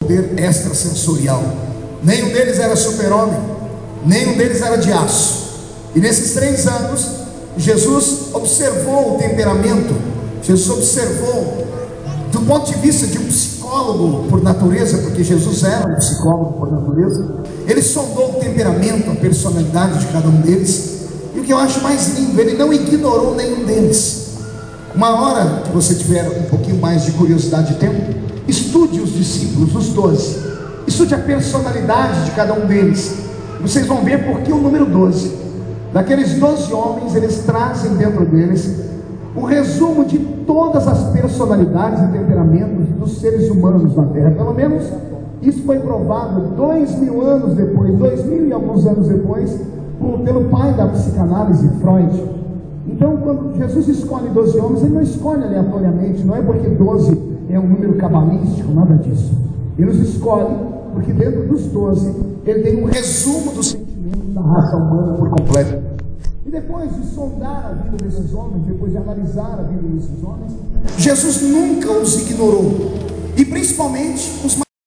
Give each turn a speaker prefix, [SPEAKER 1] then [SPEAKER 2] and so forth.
[SPEAKER 1] poder extrasensorial. Nenhum deles era super-homem, nenhum deles era de aço. E nesses 3 anos, Jesus observou o temperamento. Jesus observou, do ponto de vista de um psicólogo por natureza, porque Jesus era um psicólogo por natureza. Ele sondou o temperamento, a personalidade de cada um deles. E o que eu acho mais lindo, ele não ignorou nenhum deles. Uma hora que você tiver um pouquinho mais de curiosidade de tempo, estude os discípulos, os 12. Estude a personalidade de cada um deles. Vocês vão ver por que o número 12. Daqueles 12 homens, eles trazem dentro deles o resumo de todas as personalidades e temperamentos dos seres humanos na Terra. Pelo menos isso foi provado 2000 anos depois, 2000 e alguns anos depois, pelo pai da psicanálise, Freud. Então, quando Jesus escolhe 12 homens, ele não escolhe aleatoriamente, não é porque 12 é um número cabalístico, nada disso. Ele os escolhe porque dentro dos 12 ele tem um resumo dos sentimentos da raça humana por completo. E depois de sondar a vida desses homens, depois de analisar a vida desses homens, Jesus nunca os ignorou. E principalmente os